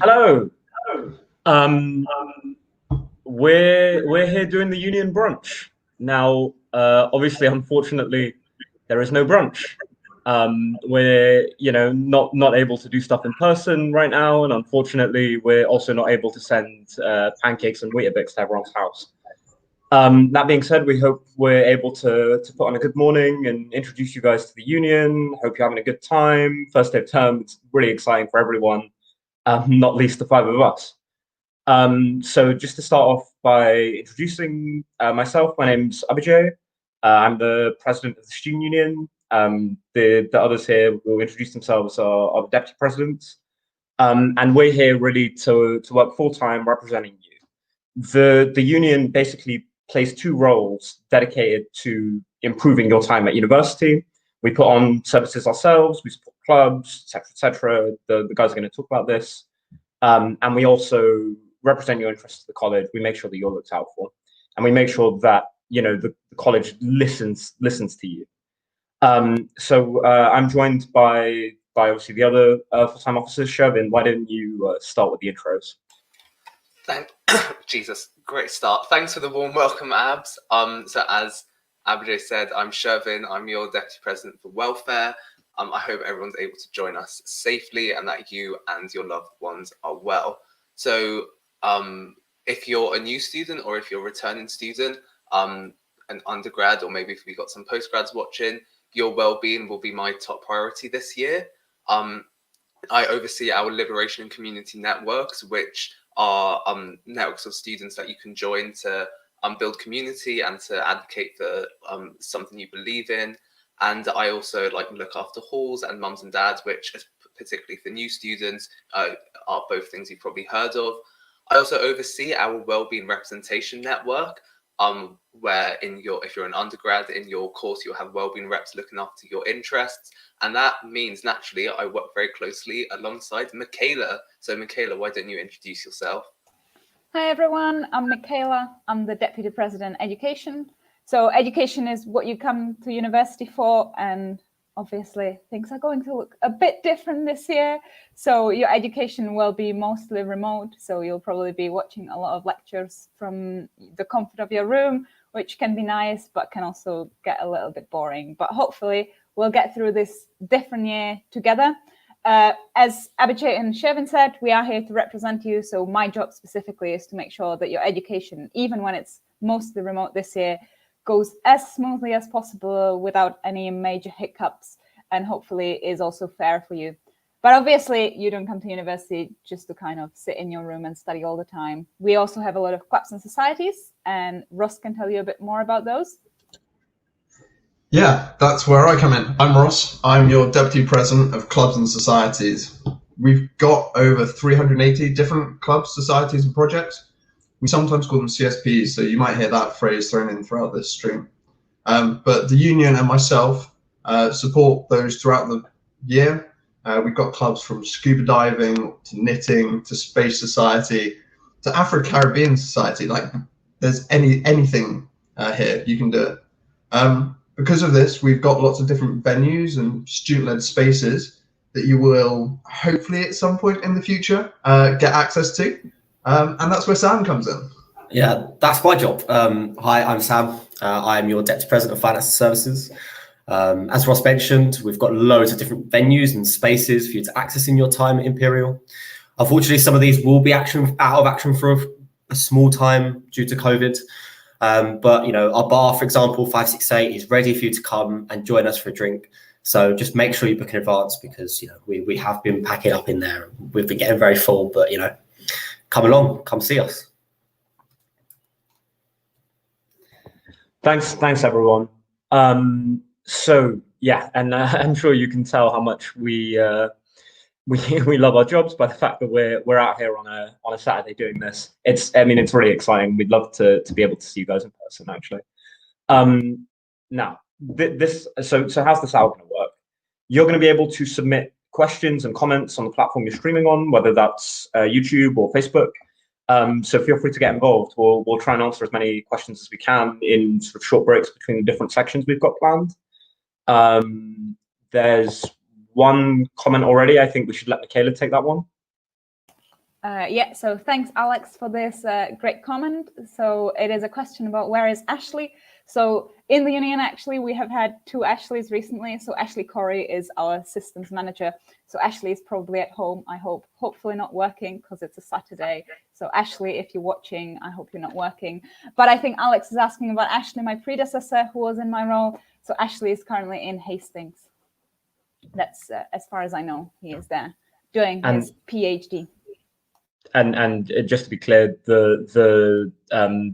Hello. Um, we're here doing the union brunch now. Obviously, unfortunately, there is no brunch. We're not able to do stuff in person right now, and unfortunately, we're also not able to send pancakes and Weetabix to everyone's house. That being said, we hope we're able to put on a good morning and introduce you guys to the union. Hope you're having a good time. First day of term, it's really exciting for everyone, not least the five of us. So just to start off by introducing myself, my name's Abhijay. I'm the president of the student union. The others here will introduce themselves are the deputy presidents. And we're here really to work full time representing you. The union basically plays two roles dedicated to improving your time at university. We put on services ourselves, we support clubs, etc., etc. The guys are going to talk about this. And we also represent your interests to the college. We make sure that you're looked out for, and we make sure that the college listens to you. So I'm joined by obviously the other full-time officers. Shervin, why didn't you start with the intros? Jesus, great start. Thanks for the warm welcome, Abs. So as Abhijay said, I'm Shervin. I'm your deputy president for welfare. I hope everyone's able to join us safely and that you and your loved ones are well. So if you're a new student or if you're a returning student, an undergrad, or maybe if we've got some postgrads watching, your well-being will be my top priority this year. I oversee our Liberation and Community Networks, which are networks of students that you can join to build community and to advocate for something you believe in. And I also look after halls and mums and dads, which particularly for new students are both things you've probably heard of. I also oversee our Wellbeing Representation Network, where if you're an undergrad in your course, you'll have wellbeing reps looking after your interests. And that means naturally I work very closely alongside Michaela. So Michaela, why don't you introduce yourself? Hi everyone, I'm Michaela. I'm the Deputy President Education. So education is what you come to university for, and obviously things are going to look a bit different this year. So your education will be mostly remote. So you'll probably be watching a lot of lectures from the comfort of your room, which can be nice, but can also get a little bit boring. But hopefully we'll get through this different year together. As Abhijay and Shervin said, we are here to represent you. So my job specifically is to make sure that your education, even when it's mostly remote this year, goes as smoothly as possible without any major hiccups, and hopefully is also fair for you. But obviously you don't come to university just to kind of sit in your room and study all the time. We also have a lot of clubs and societies, and Ross can tell you a bit more about those. Yeah, that's where I come in. I'm Ross. I'm your Deputy President of Clubs and Societies. We've got over 380 different clubs, societies and projects. We sometimes call them CSPs, so you might hear that phrase thrown in throughout this stream. But the union and myself support those throughout the year. We've got clubs from scuba diving to knitting to Space Society to Afro-Caribbean Society. There's anything here, you can do it. Because of this, we've got lots of different venues and student-led spaces that you will hopefully at some point in the future get access to. And that's where Sam comes in. Yeah, that's my job. Hi, I'm Sam. I'm your Deputy President of Finance and Services. As Ross mentioned, we've got loads of different venues and spaces for you to access in your time at Imperial. Unfortunately, some of these will be out of action for a small time due to COVID. But our bar, for example, 568, is ready for you to come and join us for a drink. So just make sure you book in advance, because we have been packing up in there. We've been getting very full, but come along, come see us. Thanks everyone. So yeah, and I'm sure you can tell how much we love our jobs by the fact that we're out here on a Saturday doing this. It's really exciting. We'd love to be able to see you guys in person actually. Now so how's this out going to work? You're going to be able to submit questions and comments on the platform you're streaming on, whether that's YouTube or Facebook. So feel free to get involved. We'll try and answer as many questions as we can in sort of short breaks between the different sections we've got planned. There's one comment already. I think we should let Michaela take that one. Yeah, so thanks, Alex, for this great comment. So it is a question about where is Ashley? So in the union, actually, we have had 2 Ashleys recently. So Ashley Corey is our systems manager. So Ashley is probably at home, I hope, hopefully not working because it's a Saturday. So Ashley, if you're watching, I hope you're not working. But I think Alex is asking about Ashley, my predecessor, who was in my role. So Ashley is currently in Hastings. That's as far as I know, he is there doing his PhD. And just to be clear, the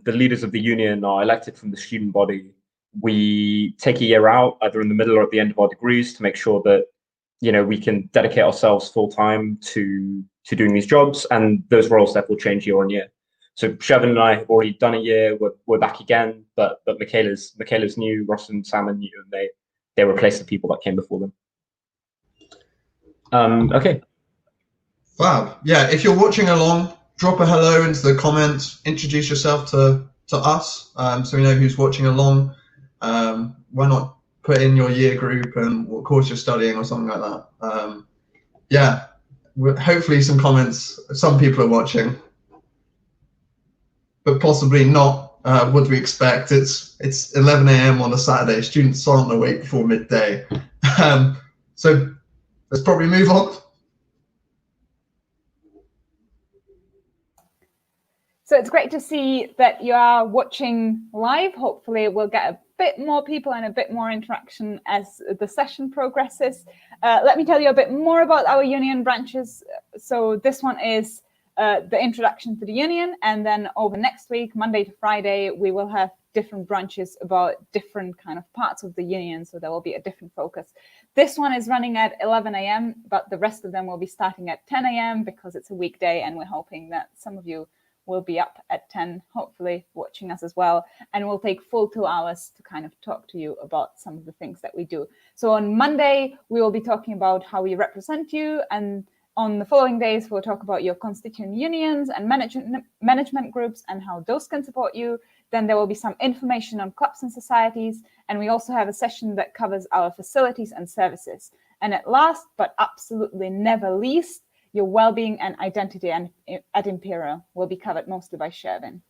leaders of the union are elected from the student body. We take a year out, either in the middle or at the end of our degrees, to make sure that we can dedicate ourselves full time to doing these jobs, and those roles therefore change year on year. So Shervin and I have already done a year. We're back again, but Michaela's new. Ross and Sam are new, and they replace the people that came before them. Okay. Fab. Yeah, if you're watching along, drop a hello into the comments, introduce yourself to us, so we know who's watching along. Why not put in your year group and what course you're studying or something like that. Yeah, hopefully some comments. Some people are watching, but possibly not what we expect. It's 11 a.m. on a Saturday. Students aren't awake before midday. So let's probably move on. So it's great to see that you are watching live. Hopefully we'll get a bit more people and a bit more interaction as the session progresses. Let me tell you a bit more about our union branches. So this one is the introduction to the union. And then over next week, Monday to Friday, we will have different branches about different kind of parts of the union. So there will be a different focus. This one is running at 11 a.m., but the rest of them will be starting at 10 a.m. because it's a weekday. And we're hoping that some of you will be up at 10, hopefully watching us as well. And we'll take full 2 hours to kind of talk to you about some of the things that we do. So on Monday, we will be talking about how we represent you. And on the following days, we'll talk about your constituent unions and management groups and how those can support you. Then there will be some information on clubs and societies. And we also have a session that covers our facilities and services. And at last, but absolutely never least, your well-being and identity at Imperial will be covered mostly by Shervin.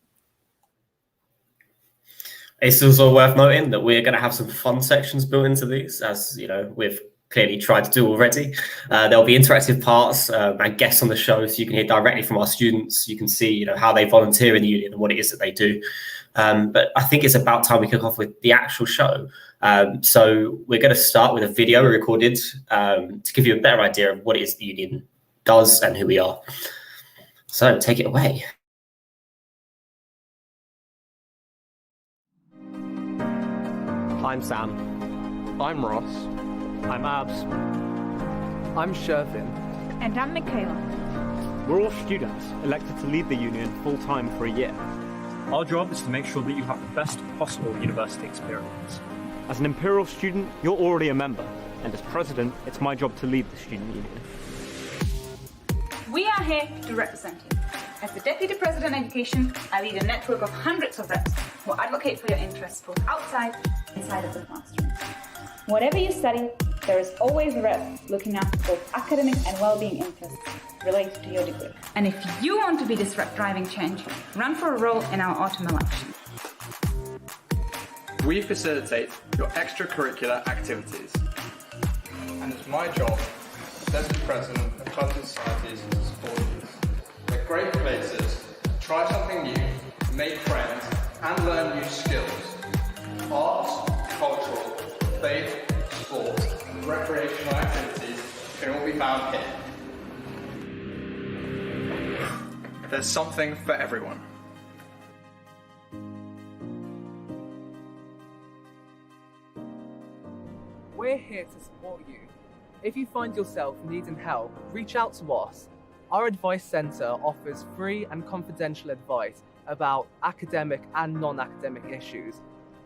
It's also worth noting that we're going to have some fun sections built into these, as we've clearly tried to do already. There'll be interactive parts and guests on the show, so you can hear directly from our students. You can see how they volunteer in the union and what it is that they do. But I think it's about time we kick off with the actual show. So we're going to start with a video we recorded to give you a better idea of what it is the union does and who we are. So take it away. I'm Sam. I'm Ross. I'm Abs. I'm Shervin. And I'm Michaela. We're all students elected to lead the union full-time for a year. Our job is to make sure that you have the best possible university experience. As an Imperial student, you're already a member, and as president, it's my job to lead the student union. We are here to represent you. As the Deputy President Education, I lead a network of hundreds of reps who advocate for your interests both outside and inside of the classroom. Whatever you study, there is always a rep looking after both academic and well-being interests related to your degree. And if you want to be this rep driving change, run for a role in our autumn election. We facilitate your extracurricular activities. And it's my job as Deputy President of Clubs and Societies to support you. They're great places to try something new, make friends, and learn new skills. Art, cultural, faith, sport, and recreational activities can all be found here. There's something for everyone. We're here to support you. If you find yourself needing help, reach out to us. Our Advice Centre offers free and confidential advice about academic and non-academic issues.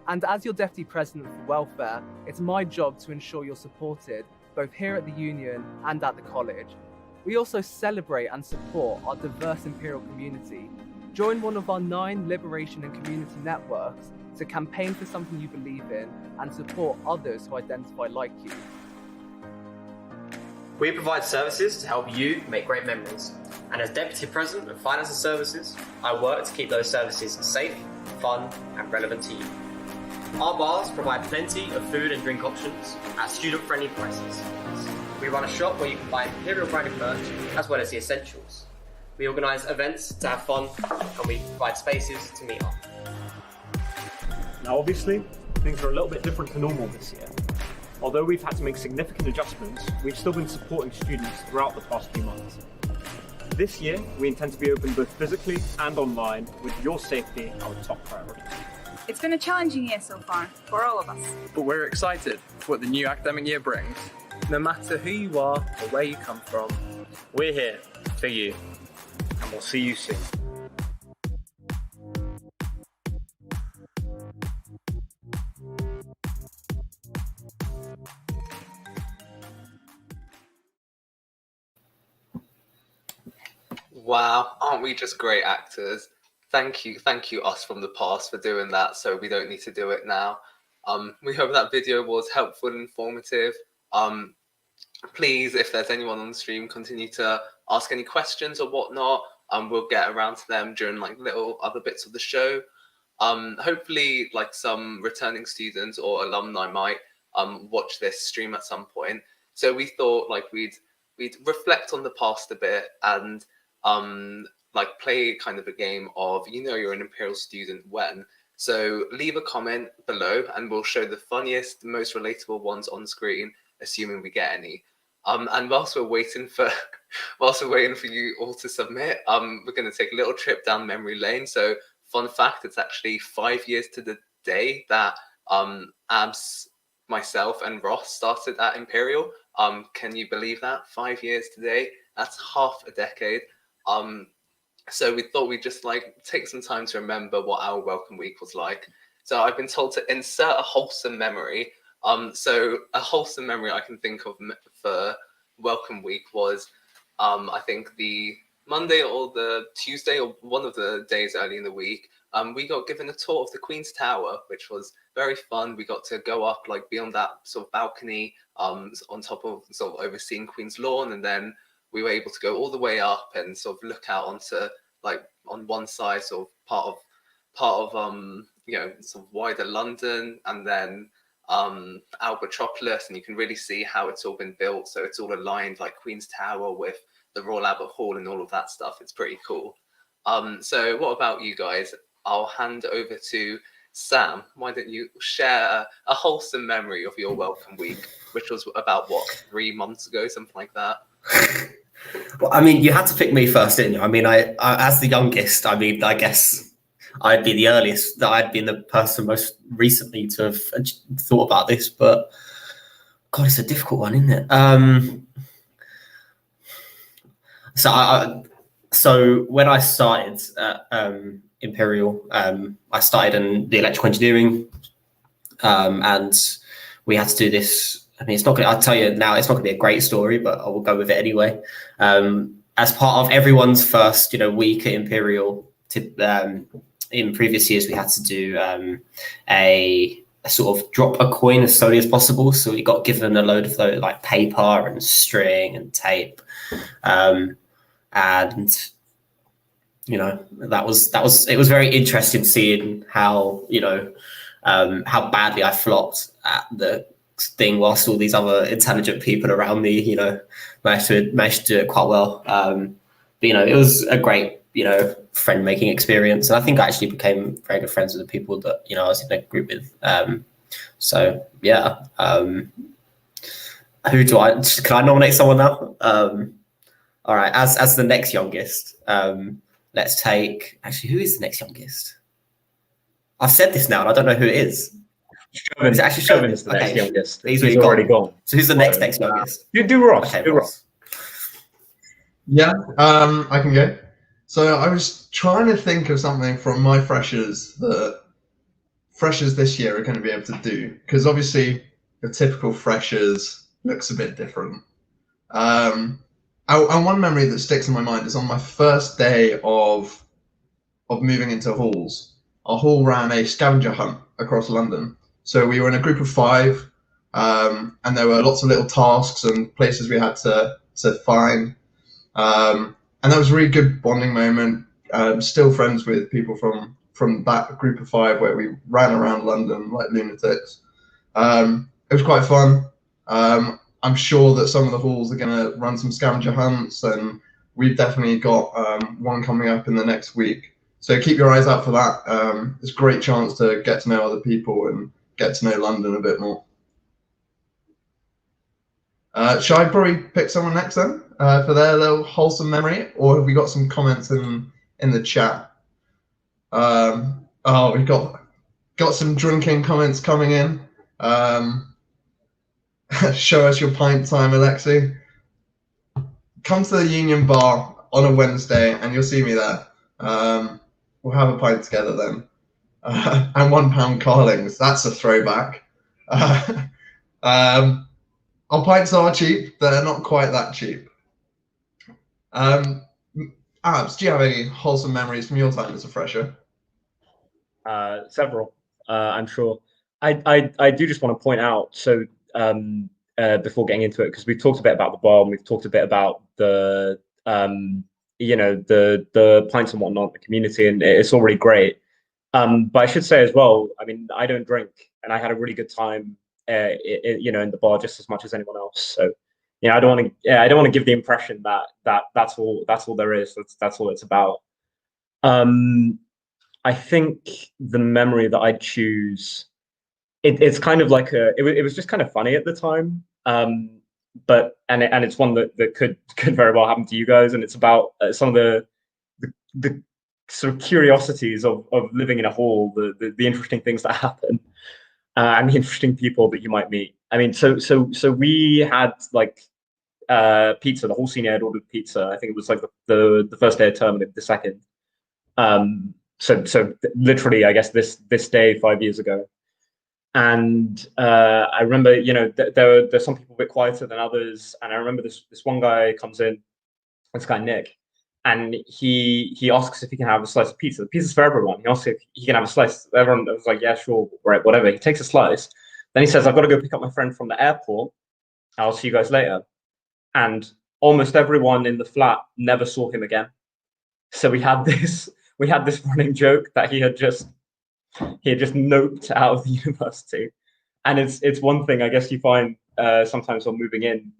And as your Deputy President for Welfare, it's my job to ensure you're supported both here at the Union and at the college. We also celebrate and support our diverse Imperial community. Join one of our 9 liberation and community networks to campaign for something you believe in and support others who identify like you. We provide services to help you make great memories. And as Deputy President of Finance and Services, I work to keep those services safe, fun, and relevant to you. Our bars provide plenty of food and drink options at student-friendly prices. We run a shop where you can buy Imperial branded merch as well as the essentials. We organise events to have fun, and we provide spaces to meet up. Now obviously, things are a little bit different to normal this year. Although we've had to make significant adjustments, we've still been supporting students throughout the past few months. This year, we intend to be open both physically and online, with your safety our top priority. It's been a challenging year so far, for all of us. But we're excited for what the new academic year brings. No matter who you are or where you come from, We're here for you, and we'll see you soon. Wow, aren't we just great actors? Thank you, us from the past for doing that, so we don't need to do it now. We hope that video was helpful and informative. Please, if there's anyone on the stream, continue to ask any questions or whatnot. We'll get around to them during like little other bits of the show. Hopefully, like some returning students or alumni might watch this stream at some point. So we thought like we'd reflect on the past a bit and like play kind of a game of, you know, you're an Imperial student when. So leave a comment below and we'll show the funniest, most relatable ones on screen, assuming we get any. And whilst we're waiting for you all to submit, we're going to take a little trip down memory lane. So fun fact, it's actually 5 years to the day that Abs, myself and Ross started at Imperial. Can you believe that? 5 years today? That's half a decade. So we thought we'd just like take some time to remember what our welcome week was like. So I've been told to insert a wholesome memory. So a wholesome memory I can think of for welcome week was, I think the Monday or the Tuesday or one of the days early in the week, we got given a tour of the Queen's Tower, which was very fun. We got to go up, like be on that sort of balcony, on top of sort of overseeing Queen's Lawn, and then we were able to go all the way up and sort of look out onto like on one side, sort of part of you know, sort of wider London, and then Albatropolis, and you can really see how it's all been built. So it's all aligned like Queen's Tower with the Royal Albert Hall and all of that stuff. It's pretty cool. So what about you guys? I'll hand over to Sam. Why don't you share a wholesome memory of your welcome week, which was about what, 3 months ago, something like that? Well, I mean, you had to pick me first, didn't you? I mean, I as the youngest, I mean, I guess I'd be the earliest, that I'd been the person most recently to have thought about this, but God, it's a difficult one, isn't it? So when I started at Imperial, I started in the electrical engineering, and we had to do this. I mean, it's not going to, I'll tell you now, it's not going to be a great story, but I will go with it anyway. As part of everyone's first, week at Imperial, in previous years, we had to do a sort of drop a coin as slowly as possible. So we got given a load of those, like paper and string and tape. And it was very interesting seeing how, how badly I flopped at the thing whilst all these other intelligent people around me, managed to do it quite well. But, it was a great, friend making experience. And I think I actually became very good friends with the people that, I was in a group with. So yeah. Can I nominate someone now? All right. As the next youngest, let's take, actually, who is the next youngest? I've said this now and I don't know who it is. Chauvin is the next youngest. He's already gone. So who's the next youngest? You do Ross. Okay, do Ross. Yeah, I can go. So I was trying to think of something from my freshers that freshers this year are going to be able to do, because obviously the typical freshers looks a bit different. And one memory that sticks in my mind is on my first day of moving into halls. Our hall ran a scavenger hunt across London. So we were in a group of 5, and there were lots of little tasks and places we had to find. and that was a really good bonding moment. Still friends with people from that group of 5 where we ran around London like lunatics. It was quite fun. I'm sure that some of the halls are going to run some scavenger hunts, and we've definitely got one coming up in the next week. So keep your eyes out for that. It's a great chance to get to know other people and get to know London a bit more. Shall I probably pick someone next then for their little wholesome memory, or have we got some comments in the chat? Oh, we've got some drinking comments coming in. Show us your pint time, Alexi. Come to the Union Bar on a Wednesday and you'll see me there. We'll have a pint together then. And £1 Carlings, that's a throwback. Our pints are cheap, they're not quite that cheap. Abs, do you have any wholesome memories from your time as a fresher? Several, I'm sure. I do just want to point out, so before getting into it, because we've talked a bit about the bar and we've talked a bit about the the pints and whatnot, the community, and it's already great. But I should say as well, I mean, I don't drink, and I had a really good time, in the bar just as much as anyone else. So, I don't want to give the impression that that's all there is. That's all it's about. I think the memory that I'd choose, it's kind of like it was just kind of funny at the time. But it's one that could very well happen to you guys, and it's about some of the sort of curiosities of living in a hall, the interesting things that happen, and the interesting people that you might meet. I mean, so we had like pizza. The whole senior had ordered pizza. I think it was like the first day of term, and the second. So literally, I guess this day 5 years ago. And I remember, there's some people a bit quieter than others. And I remember this one guy comes in, this guy Nick, and he asks if he can have a slice of pizza. The pizza's for everyone. He asks if he can have a slice. Everyone was like, yeah, sure, right, whatever. He takes a slice. Then he says, I've got to go pick up my friend from the airport. I'll see you guys later. And almost everyone in the flat never saw him again. So we had this running joke that he had just noped out of the university. And it's one thing I guess you find sometimes when moving in.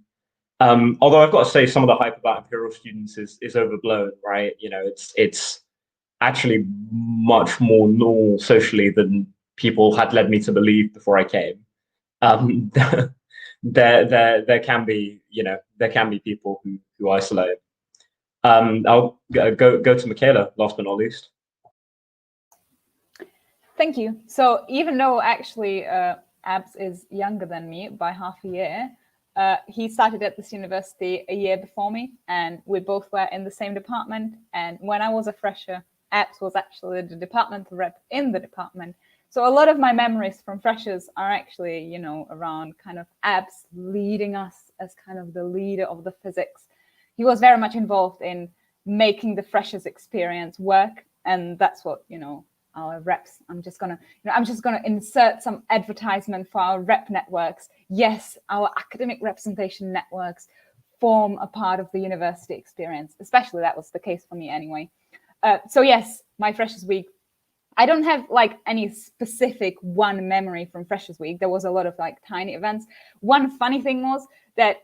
Although I've got to say some of the hype about Imperial students is overblown, right? It's actually much more normal socially than people had led me to believe before I came. There can be people who isolate. I'll go to Michaela, last but not least. Thank you. So even though actually Abs is younger than me by half a year, he started at this university a year before me, and we both were in the same department. And when I was a fresher, Abs was actually the departmental rep in the department. So a lot of my memories from freshers are actually, around kind of Abs leading us as kind of the leader of the physics. He was very much involved in making the freshers experience work, and that's what, our reps. I'm just gonna insert some advertisement for our rep networks. Yes, our academic representation networks form a part of the university experience. Especially that was the case for me anyway. So yes, my Freshers Week. I don't have like any specific one memory from Freshers Week. There was a lot of like tiny events. One funny thing was that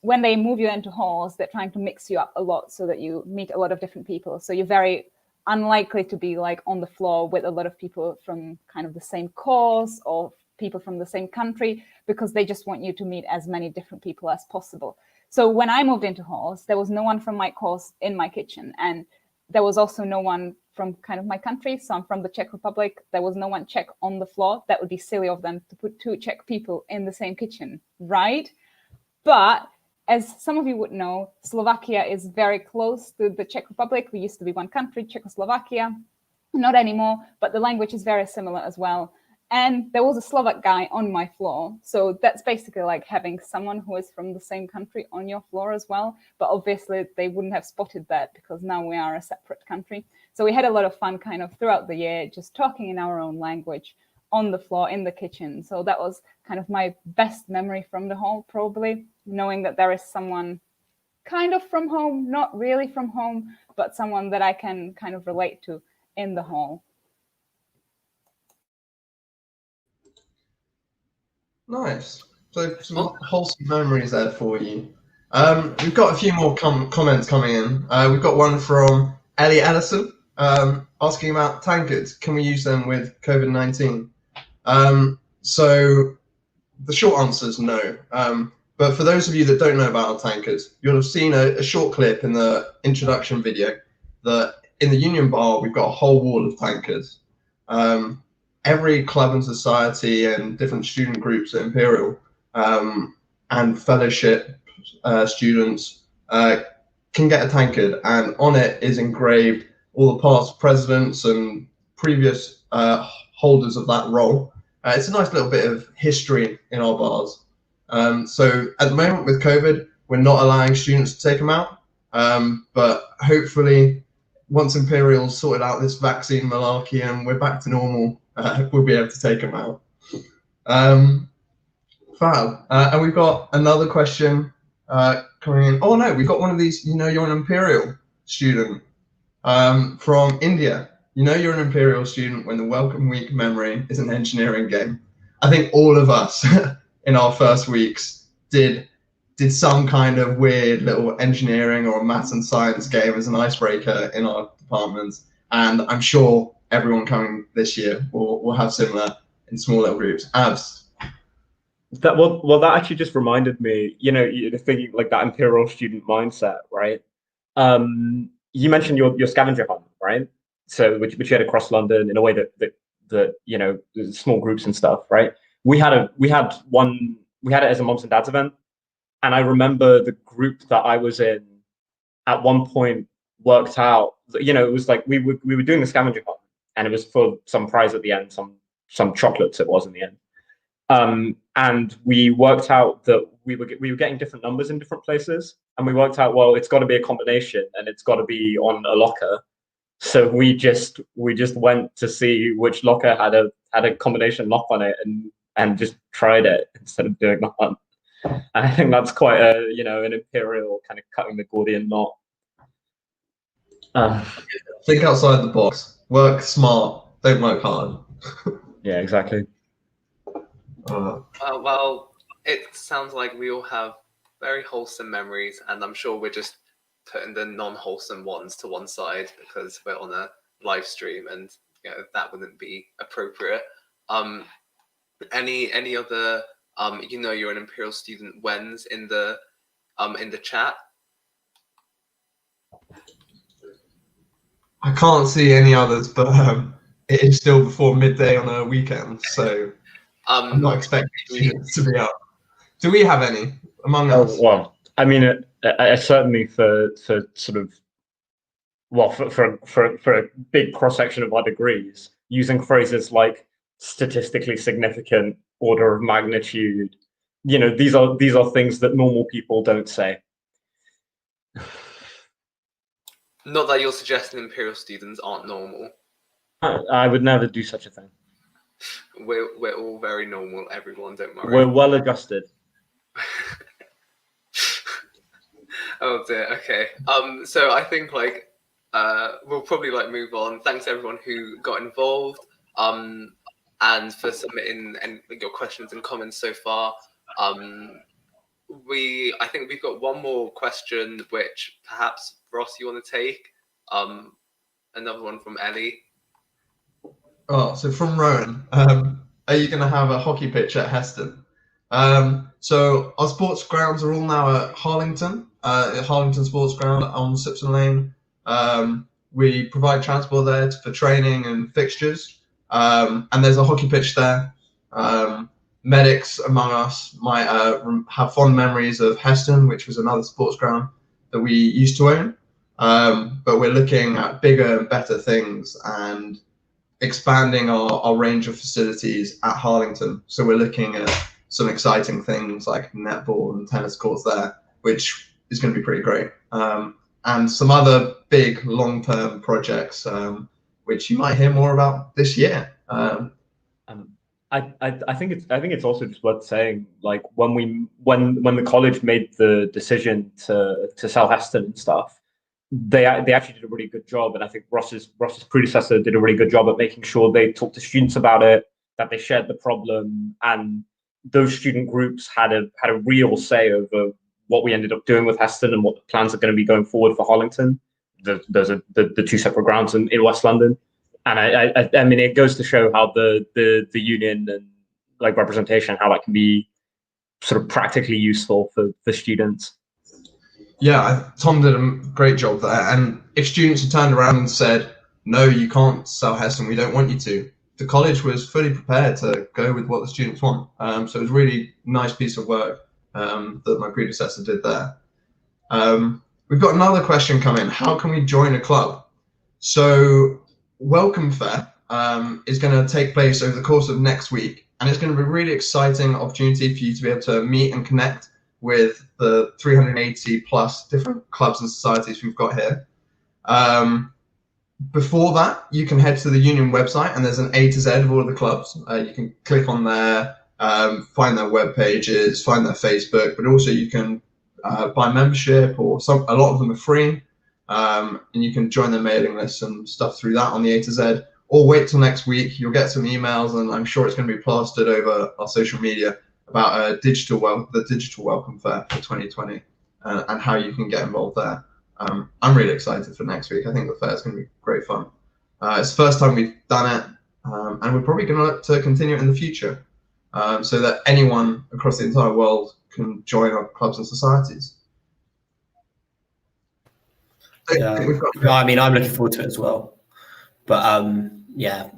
when they move you into halls, they're trying to mix you up a lot so that you meet a lot of different people. So you're very unlikely to be like on the floor with a lot of people from kind of the same course or people from the same country, because they just want you to meet as many different people as possible. So when I moved into halls, there was no one from my course in my kitchen, and there was also no one from kind of my country. So I'm from the Czech Republic. There was no one Czech on the floor. That would be silly of them to put 2 Czech people in the same kitchen, right? But as some of you would know, Slovakia is very close to the Czech Republic. We used to be one country, Czechoslovakia. Not anymore, but the language is very similar as well. And there was a Slovak guy on my floor. So that's basically like having someone who is from the same country on your floor as well. But obviously they wouldn't have spotted that because now we are a separate country. So we had a lot of fun kind of throughout the year, just talking in our own language on the floor in the kitchen. So that was kind of my best memory from the hall, probably, knowing that there is someone kind of from home, not really from home, but someone that I can kind of relate to in the hall. Nice. So some wholesome memories there for you. We've got a few more comments coming in. We've got one from Ellie Ellison asking about tankards. Can we use them with COVID-19? So the short answer is no. But for those of you that don't know about our tankards, you'll have seen a short clip in the introduction video that in the Union Bar, we've got a whole wall of tankards. Every club and society and different student groups at Imperial and fellowship students can get a tankard, and on it is engraved all the past presidents and previous holders of that role. It's a nice little bit of history in our bars. So at the moment with COVID, we're not allowing students to take them out, but hopefully once Imperial's sorted out this vaccine malarkey and we're back to normal, we'll be able to take them out. Fab. And we've got another question coming in. Oh no, we've got one of these, you're an Imperial student from India. You're an Imperial student when the Welcome Week memory is an engineering game. I think all of us in our first weeks did some kind of weird little engineering or maths and science game as an icebreaker in our departments. And I'm sure everyone coming this year will have similar in small little groups. Abs. That actually just reminded me, you're thinking like that Imperial student mindset, right? You mentioned your scavenger hunt, right? So which you had across London in a way that small groups and stuff, right? We had it as a moms and dads event, and I remember the group that I was in at one point worked out, it was like we were doing the scavenger hunt, and it was for some prize at the end, some chocolates it was in the end. And we worked out that we were getting different numbers in different places, and we worked out, well, it's got to be a combination and it's got to be on a locker. So we just went to see which locker had a combination lock on it and just tried it instead of doing the hunt. And I think that's quite an Imperial kind of cutting the Gordian knot. Think outside the box. Work smart. Don't work hard. Yeah, exactly. Well, it sounds like we all have very wholesome memories, and I'm sure we're just putting the non-wholesome ones to one side because we're on a live stream, and that wouldn't be appropriate. Any other you're an Imperial student whens in the chat? I can't see any others, but it is still before midday on a weekend, so I'm not expecting students to be up. Do we have any among us? Well, I mean, I certainly for sort of, well, for a big cross section of our degrees, using phrases like statistically significant, order of magnitude, these are things that normal people don't say. Not that you're suggesting Imperial students aren't normal. I would never do such a thing. We're all very normal, everyone, don't worry. We're well adjusted. Oh dear, okay. So I think we'll probably move on. Thanks everyone who got involved and for submitting your questions and comments so far. I think we've got one more question which perhaps Ross you want to take. Another one from Ellie. Oh, so from Rowan, are you going to have a hockey pitch at Heston? So our sports grounds are all now at Harlington Sports Ground on Sipson Lane. We provide transport there for training and fixtures, and there's a hockey pitch there. Medics among us might have fond memories of Heston, which was another sports ground that we used to own, but we're looking at bigger and better things and expanding our range of facilities at Harlington. So we're looking at some exciting things like netball and tennis courts there, which is going to be pretty great. And some other big long-term projects, which you might hear more about this year. I think it's also just worth saying, like, when the college made the decision to sell Heston and stuff, they actually did a really good job, and I think Ross's predecessor did a really good job at making sure they talked to students about it, that they shared the problem, and those student groups had a real say over what we ended up doing with Heston and what the plans are going to be going forward for Harlington. Those are the two separate grounds in West London. And I mean, it goes to show how the union and like representation, how that can be sort of practically useful for students. Yeah, Tom did a great job there. And if students had turned around and said, no, you can't sell Heston, we don't want you to, the college was fully prepared to go with what the students want. So it was a really nice piece of work that my predecessor did there. We've got another question come in. How can we join a club? So Welcome Fair is going to take place over the course of next week, and it's going to be a really exciting opportunity for you to be able to meet and connect with the 380 plus different clubs and societies we've got here. Before that, you can head to the union website, and there's an A to Z of all of the clubs. You can click on there, find their web pages, find their Facebook, but also you can buy membership, or a lot of them are free. And you can join their mailing lists and stuff through that on the A to Z, or wait till next week. You'll get some emails, and I'm sure it's going to be plastered over our social media about the digital welcome fair for 2020 and how you can get involved there. I'm really excited for next week. I think the fair is going to be great fun. It's the first time we've done it, and we're probably going to look to continue it in the future, so that anyone across the entire world can join our clubs and societies. Yeah, I mean, I'm looking forward to it as well. But yeah,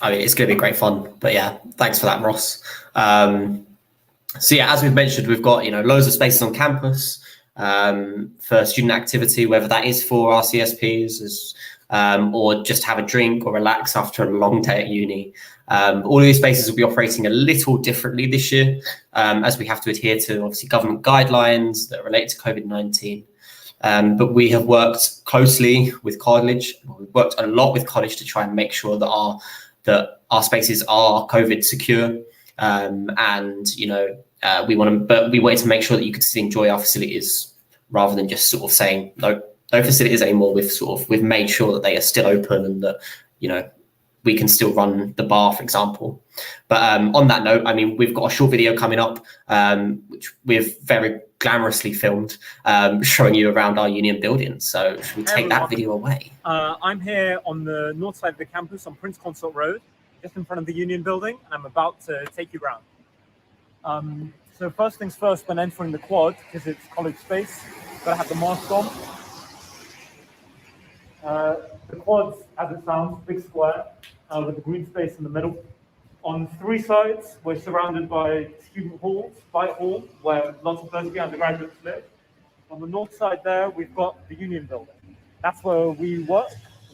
I mean, it's going to be great fun. But yeah, thanks for that, Ross. So yeah, as we've mentioned, we've got loads of spaces on campus for student activity, whether that is for our CSPs or just have a drink or relax after a long day at uni. All of these spaces will be operating a little differently this year, as we have to adhere to obviously government guidelines that relate to COVID-19. But we have worked closely with college. We've worked a lot with college to try and make sure that our spaces are COVID secure. And we wanted to make sure that you could still enjoy our facilities rather than just sort of saying no facilities anymore. We've made sure that they are still open and that we can still run the bar, for example. But on that note, I mean, we've got a short video coming up, which we've very glamorously filmed, showing you around our union building. So should we take that video away? I'm here on the north side of the campus on Prince Consort Road, just in front of the union building, and I'm about to take you around. So first things first, when entering the quad, because it's college space, gotta have the mask on. The quad's, as it sounds, big square with the green space in the middle. On three sides, we're surrounded by student halls, Fight Hall, where lots of first-year undergraduates live. On the north side there, we've got the union building. That's where we work,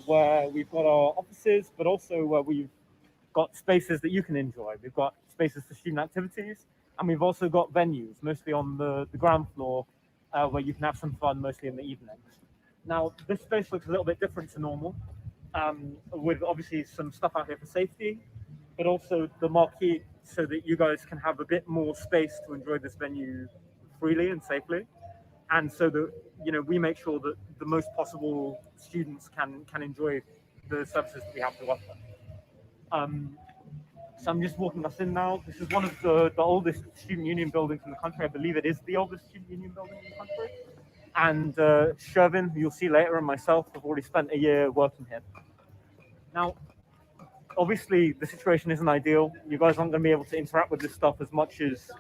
where we've got our offices, but also where we've got spaces that you can enjoy. We've got spaces for student activities, and we've also got venues, mostly on the ground floor, where you can have some fun, mostly in the evenings. Now, this space looks a little bit different to normal, with obviously some stuff out here for safety, but also the marquee so that you guys can have a bit more space to enjoy this venue freely and safely. And so that, we make sure that the most possible students can enjoy the services that we have to offer. So I'm just walking us in now. This is one of the oldest student union buildings in the country. I believe it is the oldest student union building in the country. And Shervin, who you'll see later, and myself have already spent a year working here. Now, obviously, the situation isn't ideal. You guys aren't going to be able to interact with this stuff as much as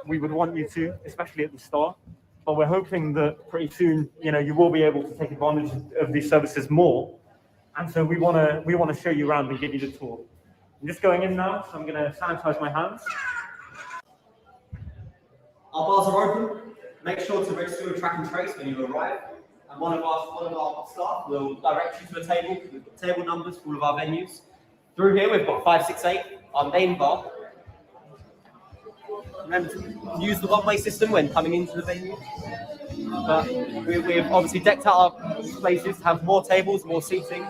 we would want you to, especially at the start. But we're hoping that pretty soon, you will be able to take advantage of these services more. And so we want to show you around and give you the tour. I'm just going in now, so I'm going to sanitize my hands. Our bars are open. Make sure to register with track and trace when you arrive. And one of our staff will direct you to a table. We've got table numbers for all of our venues. Through here, we've got 568, our main bar. Remember to use the one-way system when coming into the venue. But we've obviously decked out our places to have more tables, more seating,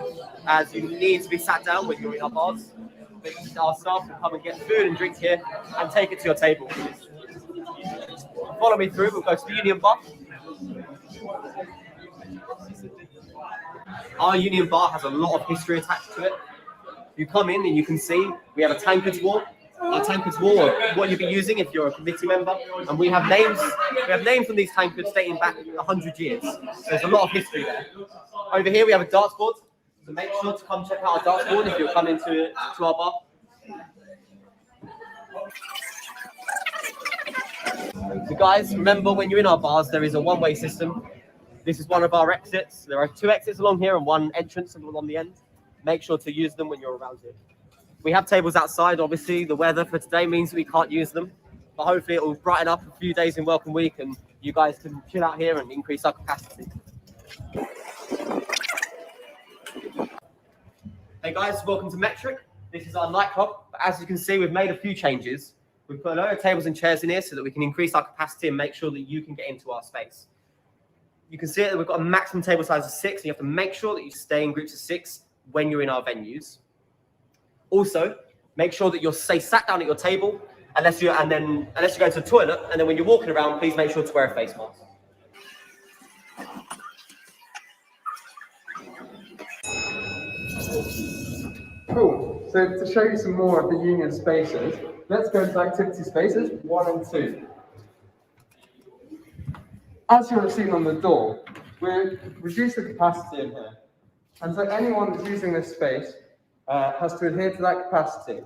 as you need to be sat down when you're in our bars. our staff will come and get food and drink here and take it to your table. Follow me through, we'll go to the Union Bar. Our Union Bar has a lot of history attached to it. You come in and you can see we have a tankards wall. Our tankards wall are what you'll be using if you're a committee member, and we have names. We have names from these tankards dating back 100 years. So there's a lot of history there. Over here we have a darts board, so make sure to come check out our darts board if you're coming to our bar. So guys, remember when you're in our bars, there is a one-way system. This is one of our exits. There are 2 exits along here and 1 entrance along the end. Make sure to use them when you're around here. We have tables outside. Obviously, the weather for today means we can't use them, but hopefully it will brighten up a few days in Welcome Week and you guys can chill out here and increase our capacity. Hey guys, welcome to Metric. This is our nightclub. But as you can see, we've made a few changes. We've put a load of tables and chairs in here so that we can increase our capacity and make sure that you can get into our space. You can see that we've got a maximum table size of 6, and you have to make sure that you stay in groups of 6 when you're in our venues. Also, make sure that you'll stay sat down at your table unless you go to the toilet, and then when you're walking around, please make sure to wear a face mask. Cool. So to show you some more of the union spaces, let's go into activity spaces 1 and 2. As you'll have seen on the door, we've reduced the capacity in here. And so anyone that's using this space has to adhere to that capacity.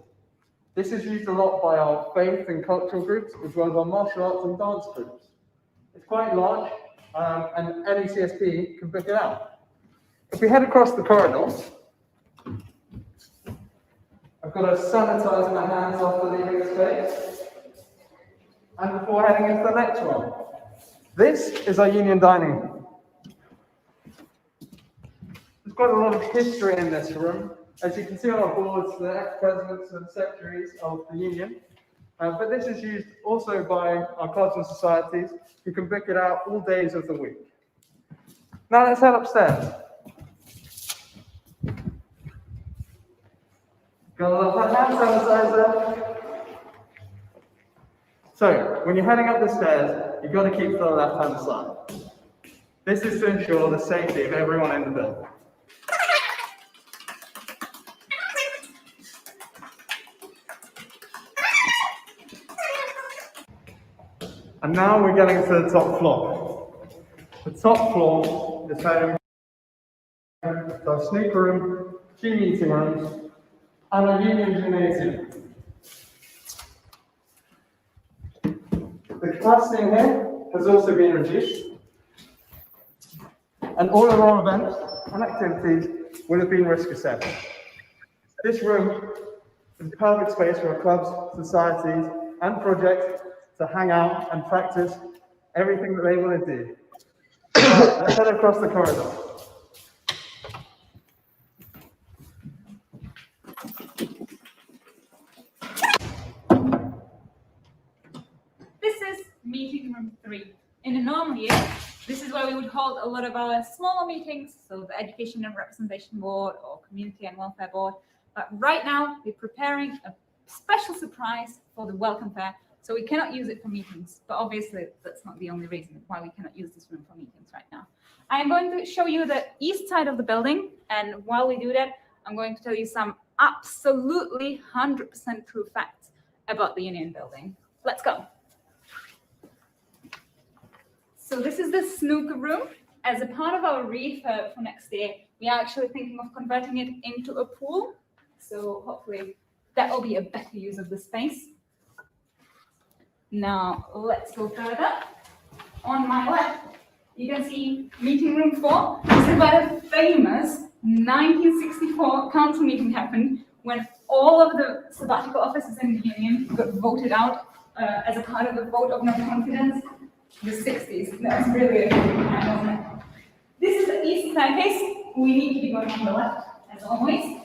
This is used a lot by our faith and cultural groups, as well as our martial arts and dance groups. It's quite large, and any CSP can book it out. If we head across the corridor, I've got to sanitize my hands after leaving the space, and before heading into the next one. This is our union dining room. There's quite a lot of history in this room. As you can see on our boards, the ex-presidents and secretaries of the union. But this is used also by our clubs and societies who can book it out all days of the week. Now let's head upstairs. Got a little hand sanitizer. So, when you're heading up the stairs, you've got to keep to the left-hand side. This is to ensure the safety of everyone in the building. And now we're getting to the top floor. The top floor is home to our snooker room, 2 meeting rooms, and a union gymnasium. The capacity in here has also been reduced, and all of our events and activities will have been risk assessed. This room is a perfect space for our clubs, societies, and projects to hang out and practice everything that they want to do. Right, let's head across the corridor. This is meeting room 3. In a normal year, this is where we would hold a lot of our smaller meetings, so the Education and Representation Board or Community and Welfare Board. But right now, we're preparing a special surprise for the Welcome Fair, so we cannot use it for meetings. But obviously, that's not the only reason why we cannot use this room for meetings right now. I am going to show you the east side of the building, and while we do that, I'm going to tell you some absolutely 100% true facts about the Union building. Let's go. So this is the snooker room. As a part of our refurb for next year, we are actually thinking of converting it into a pool. So hopefully that will be a better use of the space. Now let's go further. On my left, you can see meeting room 4. This is where the famous 1964 council meeting happened, when all of the sabbatical officers in the union got voted out as a part of the vote of no confidence. The 60s. That's really a good time, wasn't it? This is the east staircase. We need to be going on the left, as always.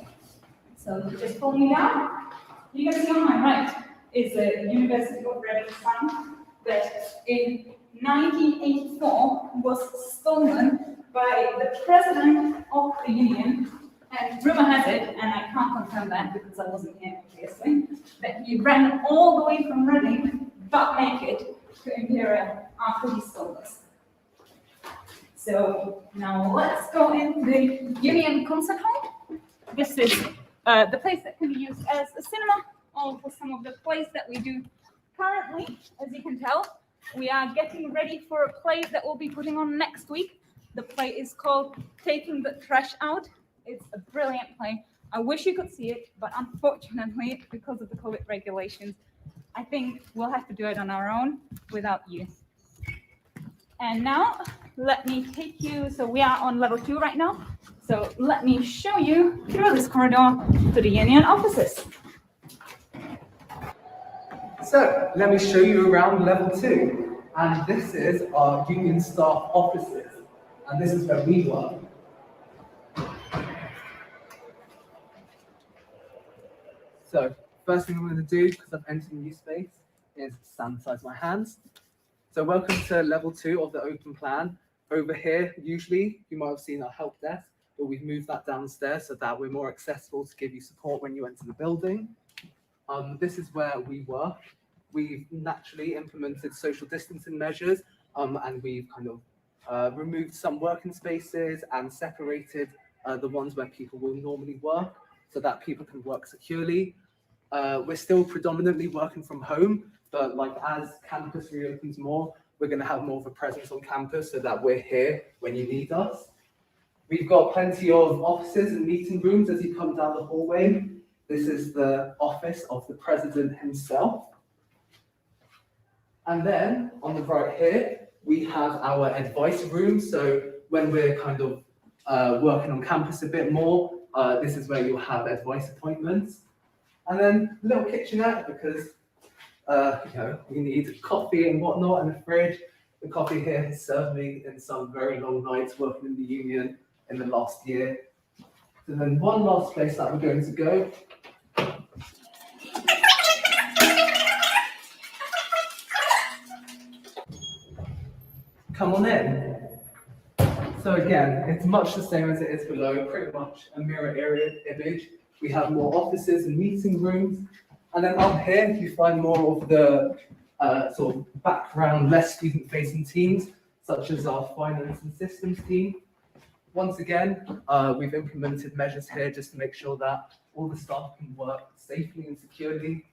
So just pull me down. You can see on my right is the University of Reading sign that in 1984 was stolen by the president of the union And rumor has it, and I can't confirm that because I wasn't here, obviously, that he ran all the way from Reading, butt naked, to Imperial after he stole this. So now let's go in the Union Concert Hall. This is the place that can be used as a cinema or for some of the plays that we do currently. As you can tell, we are getting ready for a play that we'll be putting on next week. The play is called Taking the Trash Out. It's a brilliant play. I wish you could see it, but unfortunately, because of the COVID regulations, I think we'll have to do it on our own without you. And now, let me take you, so we are on level 2 right now. So let me show you through this corridor to the Union offices. So let me show you around level 2. And this is our Union staff offices. And this is where we work. So first thing I'm going to do, because I've entered a new space, is sanitize my hands. So welcome to level 2 of the open plan. Over here, usually you might have seen our help desk, but we've moved that downstairs so that we're more accessible to give you support when you enter the building. This is where we work. We've naturally implemented social distancing measures, and we've kind of removed some working spaces and separated the ones where people will normally work so that people can work securely. We're still predominantly working from home, but like as campus reopens more, we're going to have more of a presence on campus so that we're here when you need us. We've got plenty of offices and meeting rooms as you come down the hallway. This is the office of the president himself. And then on the right here, we have our advice room. So when we're kind of working on campus a bit more, this is where you'll have advice appointments. And then a little kitchenette because we need coffee and whatnot, and a fridge. The coffee here has served me in some very long nights working in the union in the last year. So then one last place that we're going to go. Come on in. So again, it's much the same as it is below, pretty much a mirror image. We have more offices and meeting rooms. And then up here, you find more of the sort of background, less student-facing teams, such as our finance and systems team. Once again, we've implemented measures here just to make sure that all the staff can work safely and securely.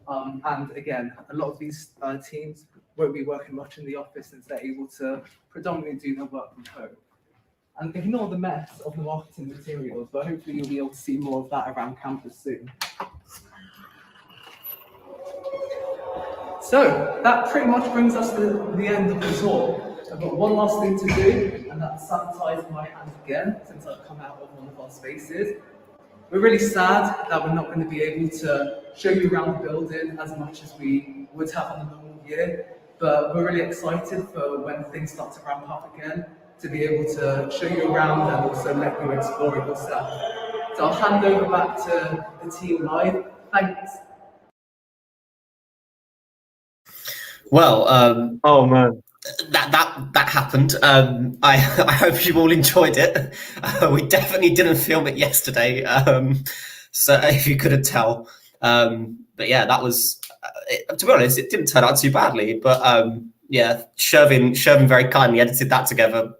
And again, a lot of these teams won't be working much in the office since they're able to predominantly do their work from home. And ignore the mess of the marketing materials, but hopefully you'll be able to see more of that around campus soon. So that pretty much brings us to the end of the tour. I've got one last thing to do, and that's sanitize my hands again since I've come out of one of our spaces. We're really sad that we're not going to be able to show you around the building as much as we would have on a normal year, but we're really excited for when things start to ramp up again to be able to show you around and also let you explore it yourself. So I'll hand over back to the team live. Thanks. Well, Oh man. that happened. I hope you all enjoyed it. We definitely didn't film it yesterday, so if you couldn't tell. But yeah, that was. To be honest, it didn't turn out too badly. But yeah, Shervin very kindly edited that together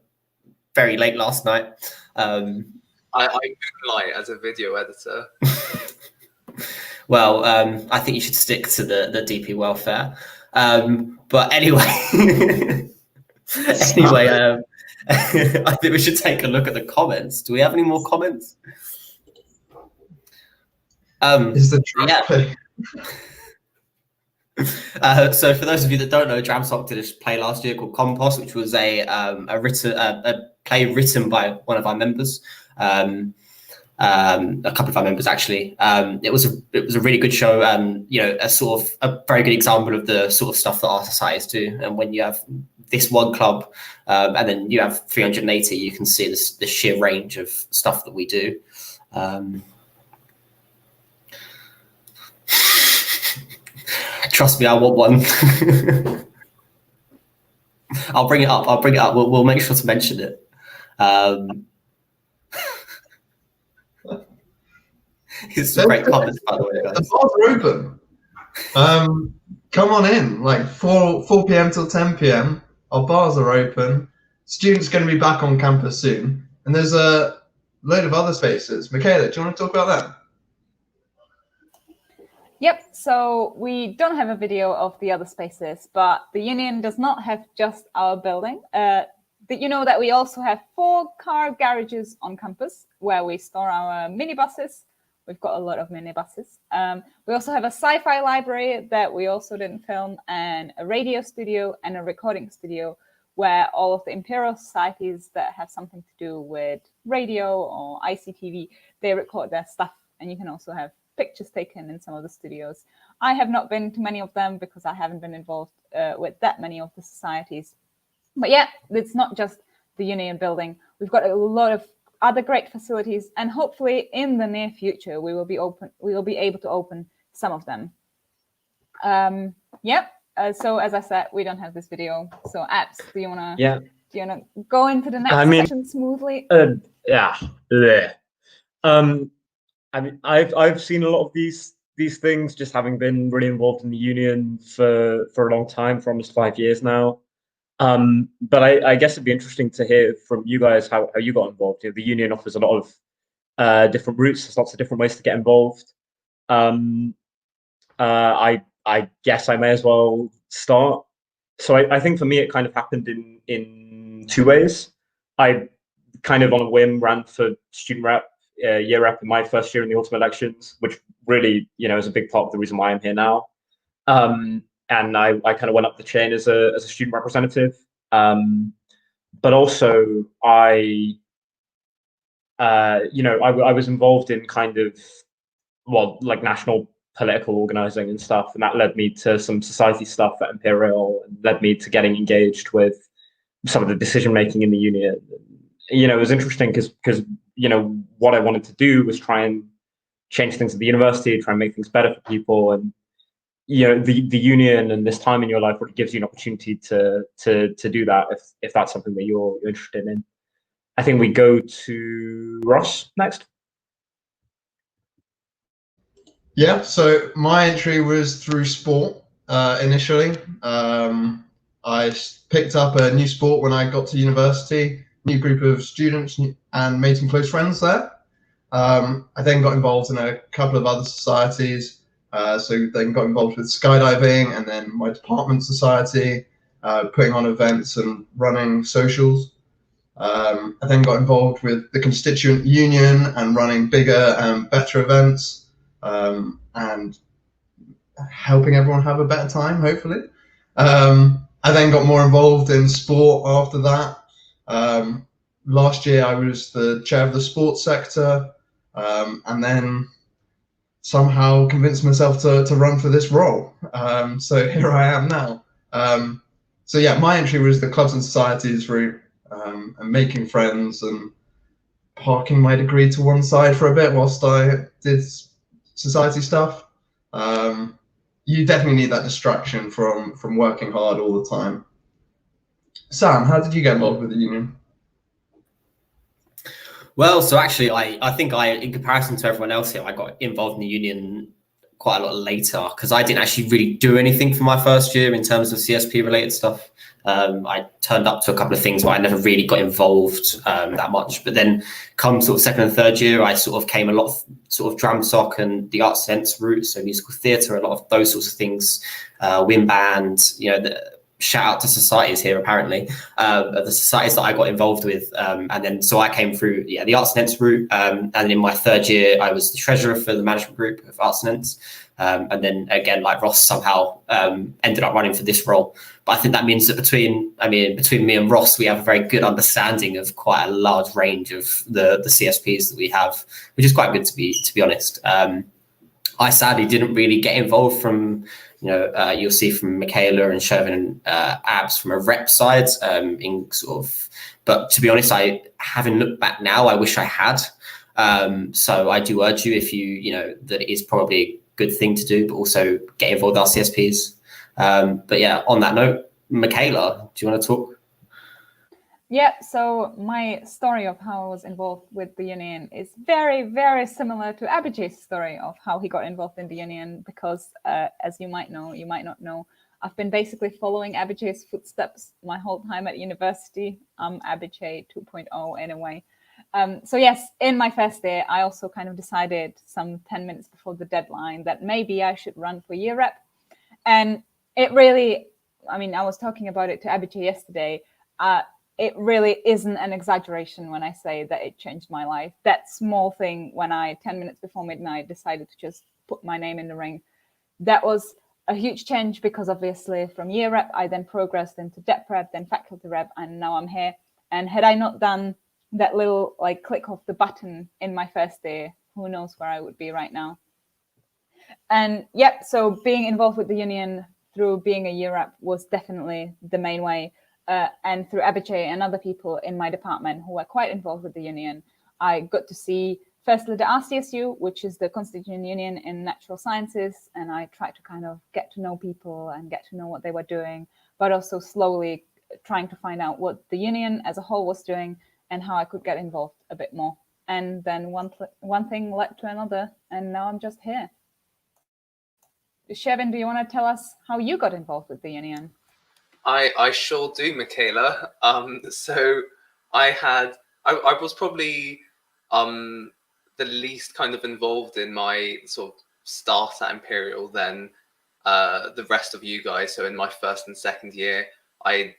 very late last night. I moonlight as a video editor. Well, I think you should stick to the DP welfare. But anyway, I think we should take a look at the comments. Do we have any more comments? Is the track play? So for those of you that don't know, Dramsock did a play last year called Compost, which was a play written by one of our members. A couple of our members actually. It was a really good show. A very good example of the sort of stuff that our societies do. And when you have this one club, and then you have 380, you can see the sheer range of stuff that we do. Trust me, I want one. I'll bring it up. We'll make sure to mention it. It's some great comments, by the way, The guys. bars are open. Come on in, like 4 p.m. till 10 p.m. Our bars are open. Students going to be back on campus soon, and there's a load of other spaces. Michaela, do you want to talk about that? Yep, so we don't have a video of the other spaces, but the union does not have just our building. Did you know that we also have 4 car garages on campus where we store our minibuses? We've got a lot of minibuses. We also have a sci-fi library that we also didn't film, and a radio studio and a recording studio where all of the imperial societies that have something to do with radio or ICTV, they record their stuff, and you can also have pictures taken in some of the studios. I have not been to many of them because I haven't been involved with that many of the societies. But yeah, it's not just the union building. We've got a lot of other great facilities, and hopefully in the near future we will be able to open some of them. So as I said, we don't have this video. So Abs, do you wanna go into the next session smoothly? Yeah. I mean, I've seen a lot of these things, just having been really involved in the union for a long time, for almost 5 years now. But I guess it'd be interesting to hear from you guys how you got involved. The union offers a lot of different routes. There's lots of different ways to get involved. I guess I may as well start. So I think for me it kind of happened in 2 ways. I kind of on a whim ran for student rep, year rep in my first year in the autumn elections, which really is a big part of the reason why I'm here now. And I kind of went up the chain as a student representative. But also I was involved in kind of, like national political organizing and stuff. And that led me to some society stuff at Imperial, and led me to getting engaged with some of the decision-making in the union. It was interesting because what I wanted to do was try and change things at the university, try and make things better for people. And the union and this time in your life really gives you an opportunity to do that if that's something that you're interested in. I think we go to Ross next. Yeah, so my entry was through sport initially. I picked up a new sport when I got to university, new group of students, and made some close friends there. I then got involved in a couple of other societies. So then got involved with skydiving, and then my department society, putting on events and running socials. I then got involved with the constituent union and running bigger and better events, and helping everyone have a better time, hopefully. I then got more involved in sport after that. Last year I was the chair of the sports sector, and then somehow convinced myself to run for this role. So here I am now. So yeah, my entry was the clubs and societies route, and making friends and parking my degree to one side for a bit whilst I did society stuff. You definitely need that distraction from working hard all the time. Sam, how did you get involved with the union? Well, so actually, I think in comparison to everyone else here, I got involved in the union quite a lot later, because I didn't actually really do anything for my first year in terms of CSP related stuff. I turned up to a couple of things where I never really got involved that much. But then come sort of second and third year, I sort of came a lot of sort of drum soc and the arts sense route, so musical theatre, a lot of those sorts of things, wind band, shout out to societies here, apparently, the societies that I got involved with. And then, so I came through, the Arts and Ents route. And in my third year, I was the treasurer for the management group of Arts and Ents. And then again, like Ross, somehow ended up running for this role. But I think that means that between me and Ross, we have a very good understanding of quite a large range of the CSPs that we have, which is quite good to be honest. I sadly didn't really get involved from, you'll see from Michaela and Shervin and Abs from a rep side, in sort of, but to be honest, having looked back now, I wish I had. So I do urge you, if that it is probably a good thing to do, but also get involved with our CSPs. But yeah, on that note, Michaela, do you want to talk? Yeah, so my story of how I was involved with the union is very, very similar to Abhijay's story of how he got involved in the union, because as you might know, you might not know, I've been basically following Abhijay's footsteps my whole time at university. I'm Abhijay 2.0 in a way. So yes, in my first day, I also kind of decided some 10 minutes before the deadline that maybe I should run for year rep. And it really, I mean, I was talking about it to Abhijay yesterday. It really isn't an exaggeration when I say that it changed my life. That small thing when I, 10 minutes before midnight, decided to just put my name in the ring, that was a huge change, because obviously from year rep, I then progressed into dep rep, then faculty rep, and now I'm here. And had I not done that little like click of the button in my first day, who knows where I would be right now. And yep, so being involved with the union through being a year rep was definitely the main way. And through Abhijay and other people in my department who were quite involved with the union, I got to see firstly the RCSU, which is the Constituent Union in Natural Sciences, and I tried to kind of get to know people and get to know what they were doing, but also slowly trying to find out what the union as a whole was doing and how I could get involved a bit more. And then one thing led to another, and now I'm just here. Shevin, do you want to tell us how you got involved with the union? I sure do, Michaela. So I was probably the least kind of involved in my sort of start at Imperial than the rest of you guys. So in my first and second year, I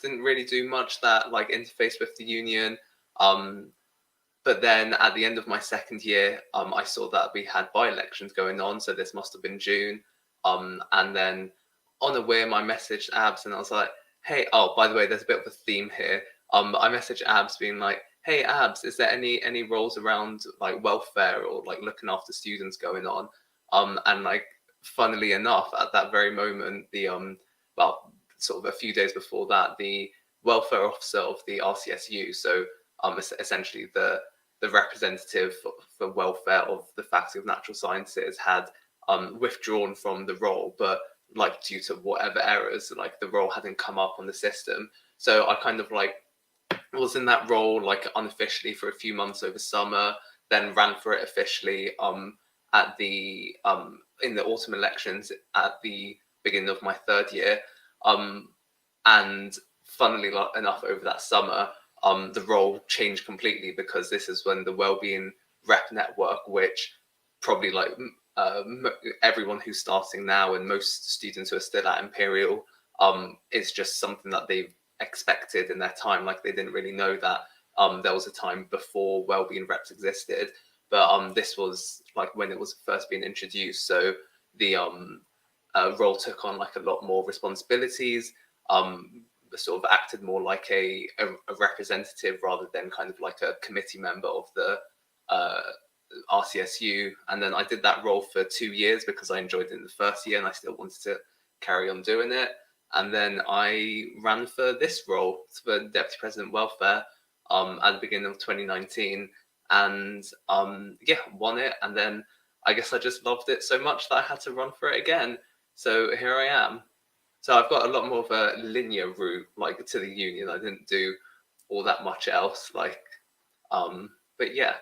didn't really do much that like interface with the union. But then at the end of my second year, I saw that we had by-elections going on. So this must have been June. And then on a whim, I messaged Abs and I was like, hey, oh, by the way, there's a bit of a theme here. I messaged Abs being like, hey, Abs, is there any roles around like welfare or like looking after students going on? And like, funnily enough, at that very moment, well, sort of a few days before that, the welfare officer of the RCSU, so essentially the representative for welfare of the Faculty of Natural Sciences, had withdrawn from the role, but like due to whatever errors, like the role hadn't come up on the system. So I kind of like was in that role like unofficially for a few months over summer, then ran for it officially at the in the autumn elections at the beginning of my third year. And funnily enough, over that summer, the role changed completely, because this is when the Wellbeing Rep Network, which probably like everyone who's starting now and most students who are still at Imperial, is just something that they've expected in their time. Like they didn't really know that there was a time before Wellbeing Reps existed, but this was like when it was first being introduced. So the role took on like a lot more responsibilities, sort of acted more like a representative rather than kind of like a committee member of the RCSU. And then I did that role for 2 years because I enjoyed it in the first year and I still wanted to carry on doing it. And then I ran for this role, for Deputy President Welfare, at the beginning of 2019, and yeah, won it. And then I guess I just loved it so much that I had to run for it again. So here I am. So I've got a lot more of a linear route, like to the union. I didn't do all that much else, like, but yeah.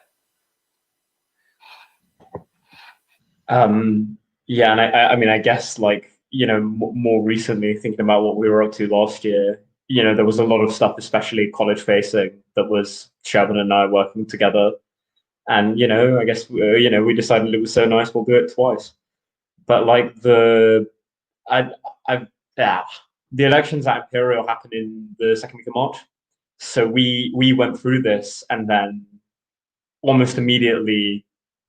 Yeah, and I mean, I guess like, you know, more recently thinking about what we were up to last year, you know, there was a lot of stuff, especially college facing, that was Sherman and I working together. And, you know, I guess, you know, we decided it was so nice, we'll do it twice. But like the elections at Imperial happened in the second week of March. So we went through this, and then almost immediately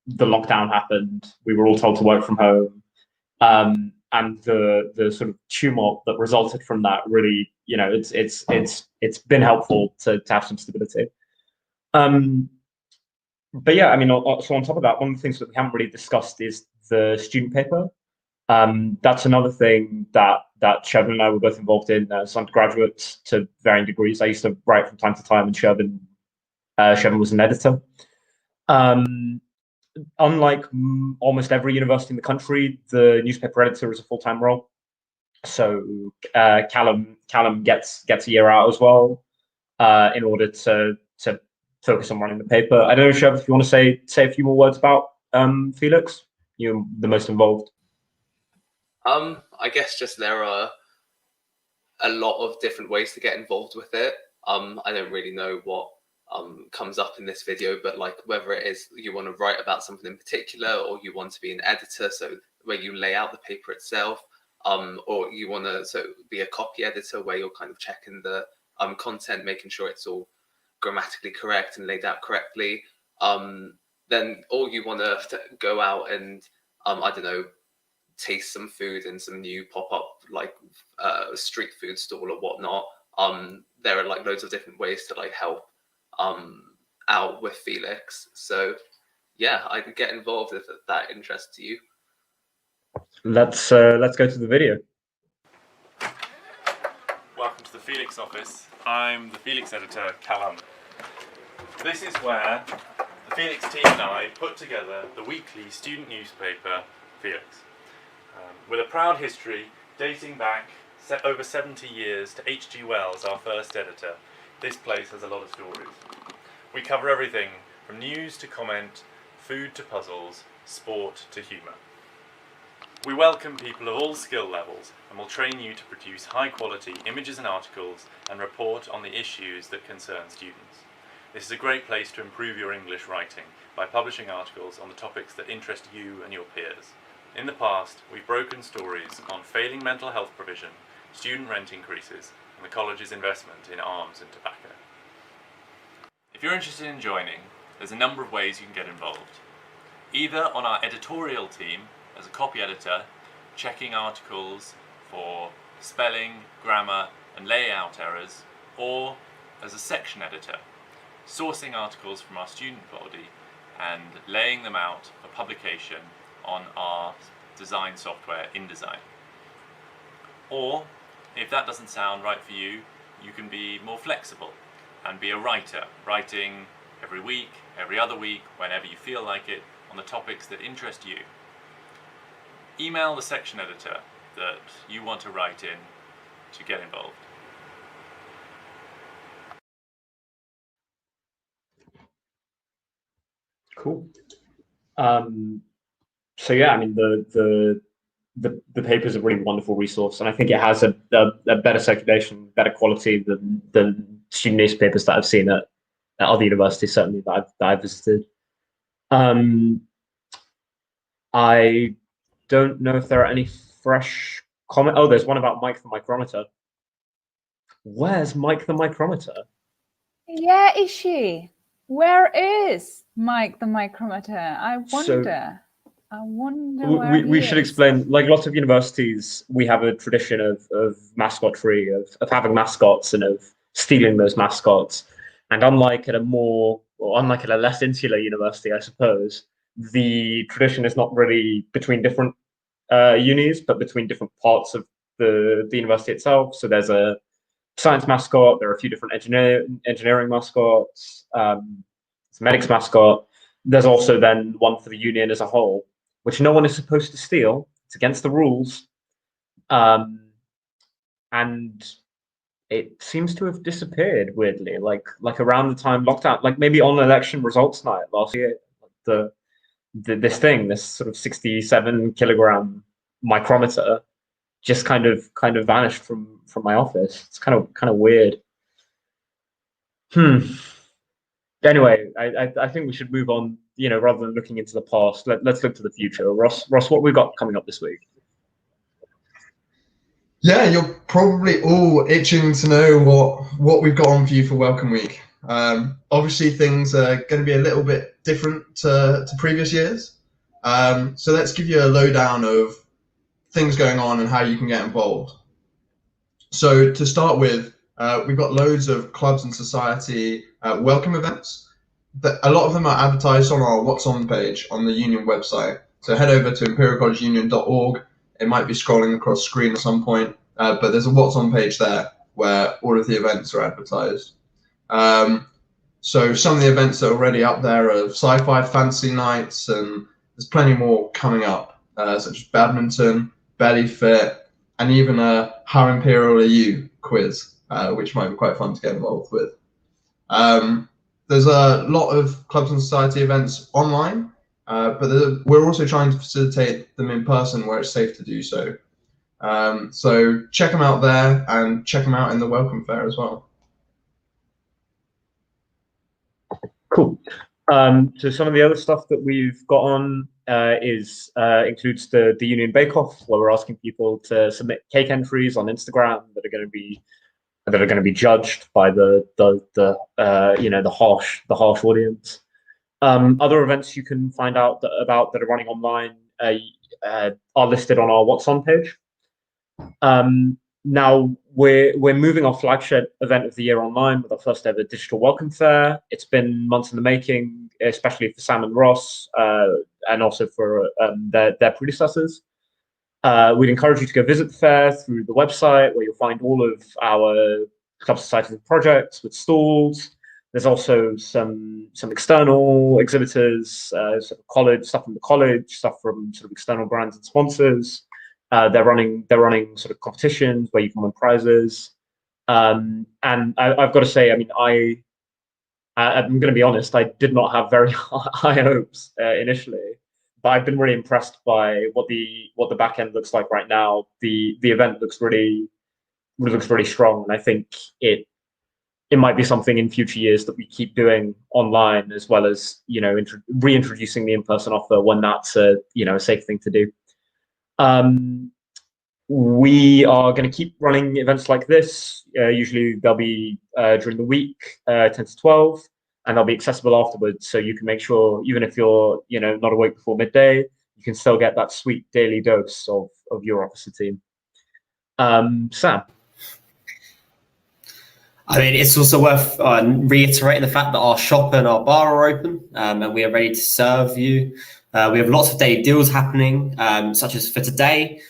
the lockdown happened. We were all told to work from home. And the sort of tumult that resulted from that really, you know, it's been helpful to have some stability. But yeah, I mean, so on top of that, one of the things that we haven't really discussed is the student paper. That's another thing that Shervin and I were both involved in as undergraduates to varying degrees. I used to write from time to time, and Shervin was an editor. Unlike almost every university in the country, the newspaper editor is a full-time role. So Callum gets a year out as well. in order to focus on running the paper. I don't know, Chev, if you want to say a few more words about Felix. You're the most involved. I guess just there are a lot of different ways to get involved with it. I don't really know what comes up in this video, but like whether it is you want to write about something in particular, or you want to be an editor, so where you lay out the paper itself, or you want to be a copy editor where you're kind of checking the content, making sure it's all grammatically correct and laid out correctly. Then, or you want to go out and I don't know, taste some food in some new pop-up like street food stall or whatnot. There are like loads of different ways to like help out with Felix. So yeah, I could get involved if that interests you. Let's go to the video. Welcome to the Felix office. I'm the Felix editor, Callum. This is where the Felix team and I put together the weekly student newspaper, Felix. With a proud history dating back over 70 years to H.G. Wells, our first editor, this place has a lot of stories. We cover everything from news to comment, food to puzzles, sport to humour. We welcome people of all skill levels and will train you to produce high quality images and articles and report on the issues that concern students. This is a great place to improve your English writing by publishing articles on the topics that interest you and your peers. In the past, we've broken stories on failing mental health provision, student rent increases, and the college's investment in arms and tobacco. If you're interested in joining, there's a number of ways you can get involved. Either on our editorial team as a copy editor, checking articles for spelling, grammar, and layout errors, or as a section editor, sourcing articles from our student body and laying them out for publication on our design software, InDesign. Or, if that doesn't sound right for you, you can be more flexible and be a writer, writing every week, every other week, whenever you feel like it, on the topics that interest you. Email the section editor that you want to write in to get involved. Cool. So yeah, I mean the paper is a really wonderful resource, and I think it has a better circulation, better quality than student newspapers that I've seen at other universities, certainly that I've visited. I don't know if there are any fresh comment. Oh, there's one about Mike the Micrometer. Where's Mike the Micrometer? Yeah, is she? Where is Mike the Micrometer? I wonder. I wonder where we should explain, like lots of universities, we have a tradition of mascotry, of having mascots and of stealing those mascots. And unlike at a less insular university, I suppose, the tradition is not really between different unis, but between different parts of the university itself. So there's a science mascot, there are a few different engineering mascots, it's a medics mascot. There's also then one for the union as a whole, which no one is supposed to steal. It's against the rules. And it seems to have disappeared weirdly, like around the time lockdown, like maybe on election results night last year, this sort of 67 kilogram micrometer just kind of vanished from my office. It's kind of weird. Anyway, I think we should move on, rather than looking into the past. Let's look to the future. Ross, what we got coming up this week? Yeah, you're probably all itching to know what we've got on for you for Welcome Week. Obviously, things are going to be a little bit different to previous years. So let's give you a lowdown of things going on and how you can get involved. So to start with, we've got loads of clubs and society welcome events. A lot of them are advertised on our What's On page on the union website. So head over to imperialcollegeunion.org. It might be scrolling across screen at some point, but there's a What's On page there where all of the events are advertised. So some of the events that are already up there are sci-fi fantasy nights, and there's plenty more coming up, such as badminton, belly fit, and even a How Imperial Are You quiz, which might be quite fun to get involved with. There's a lot of clubs and society events online, but we're also trying to facilitate them in person where it's safe to do so. So check them out there and check them out in the welcome fair as well. Cool. So some of the other stuff that we've got on includes the Union Bake Off, where we're asking people to submit cake entries on Instagram that are going to be judged by the harsh audience. Other events you can find out about that are running online are listed on our What's On page. Now we're moving our flagship event of the year online with our first ever digital welcome fair. It's been months in the making, especially for Sam and Ross, and also for their predecessors. We'd encourage you to go visit the fair through the website, where you'll find all of our club societies and projects with stalls. There's also some external exhibitors, sort of college stuff from the college, stuff from sort of external brands and sponsors. They're running sort of competitions where you can win prizes. And I've got to say, I mean, I'm going to be honest, I did not have very high hopes initially, but I've been really impressed by what the back end looks like right now. The event looks really strong, and I think it might be something in future years that we keep doing online, as well as reintroducing the in-person offer when that's a safe thing to do. We are going to keep running events like this. Usually they'll be during the week, 10 to 12, and they'll be accessible afterwards. So you can make sure, even if you're not awake before midday, you can still get that sweet daily dose of your officer team. Sam? I mean, it's also worth reiterating the fact that our shop and our bar are open, and we are ready to serve you. We have lots of daily deals happening, such as for today,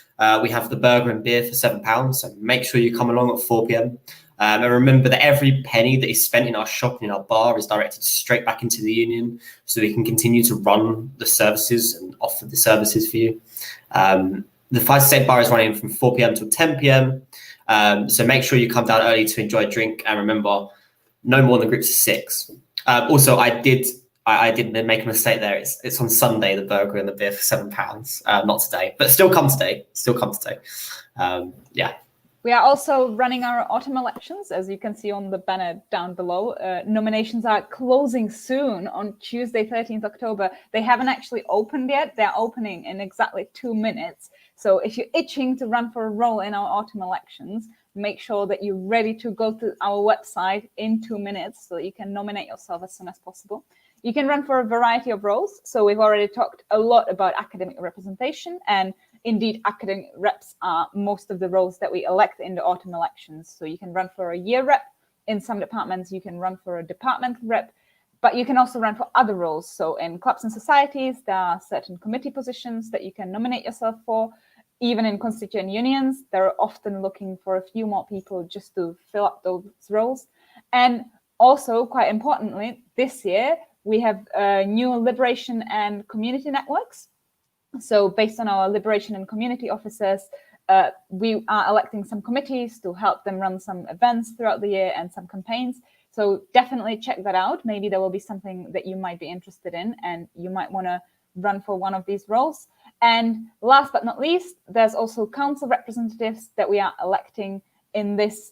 we have the burger and beer for £7. So make sure you come along at 4 p.m. And remember that every penny that is spent in our shop and in our bar is directed straight back into the union, so we can continue to run the services and offer the services for you. The Fire State Bar is running from 4 p.m. till 10 p.m. So make sure you come down early to enjoy a drink, and remember, no more than groups of 6. Also, I did make a mistake there. It's on Sunday, the burger and the beer for £7, not today, but still come today. Yeah. We are also running our autumn elections, as you can see on the banner down below. Nominations are closing soon on Tuesday, 13th October. They haven't actually opened yet. They're opening in exactly 2 minutes. So if you're itching to run for a role in our autumn elections, make sure that you're ready to go to our website in 2 minutes so that you can nominate yourself as soon as possible. You can run for a variety of roles. So we've already talked a lot about academic representation, and indeed academic reps are most of the roles that we elect in the autumn elections. So you can run for a year rep. In some departments, you can run for a departmental rep, but you can also run for other roles. So in clubs and societies, there are certain committee positions that you can nominate yourself for. Even in constituent unions, they're often looking for a few more people just to fill up those roles. And also, quite importantly, this year, we have new liberation and community networks. So based on our liberation and community officers, we are electing some committees to help them run some events throughout the year and some campaigns. So definitely check that out. Maybe there will be something that you might be interested in, and you might want to run for one of these roles. And last but not least, there's also council representatives that we are electing in this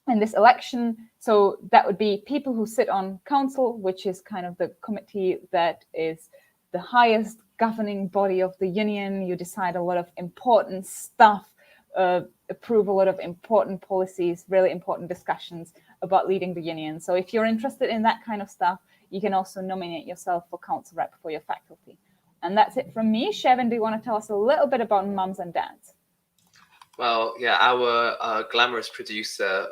election. So that would be people who sit on council, which is kind of the committee that is the highest governing body of the union. You decide a lot of important stuff, approve a lot of important policies, really important discussions about leading the union. So if you're interested in that kind of stuff, you can also nominate yourself for council rep for your faculty. And that's it from me. Shevin, do you want to tell us a little bit about mums and dads? Well, yeah, our glamorous producer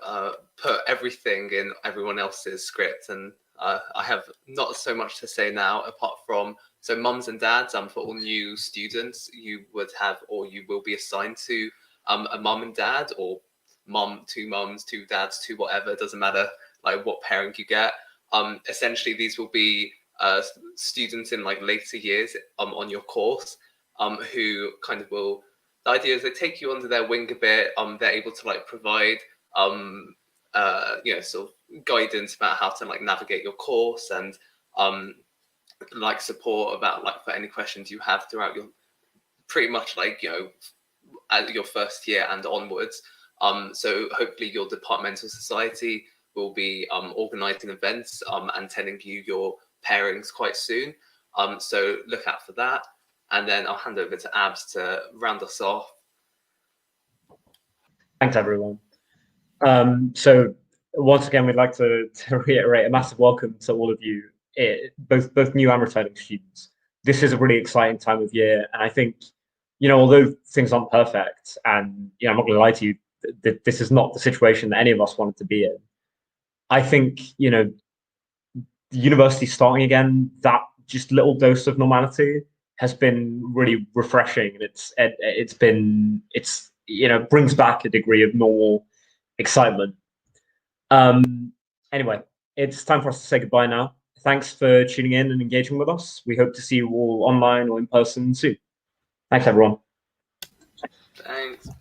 put everything in everyone else's script, and I have not so much to say now, apart from, so mums and dads, for all new students, you would have, or you will be assigned to a mum and dad, or mum, 2 mums, 2 dads, 2 whatever, it doesn't matter like what pairing you get. Essentially, these will be students in like later years on your course, who kind of will, the idea is they take you under their wing a bit. They're able to like provide, sort of guidance about how to like navigate your course, and like support about like for any questions you have throughout your pretty much like, you know, at your first year and onwards. So hopefully your departmental society will be organising events and telling you your pairings quite soon. So look out for that. And then I'll hand over to Abs to round us off. Thanks, everyone. So once again, we'd like to reiterate a massive welcome to all of you, both new and returning students. This is a really exciting time of year, and I think, you know, although things aren't perfect, and you know, I'm not going to lie to you, this is not the situation that any of us wanted to be in. I think, you know, the university starting again, that just little dose of normality has been really refreshing, and it's you know, brings back a degree of normal excitement. Anyway, it's time for us to say goodbye now. Thanks for tuning in and engaging with us. We hope to see you all online or in person soon. Thanks, everyone. Thanks. Bye.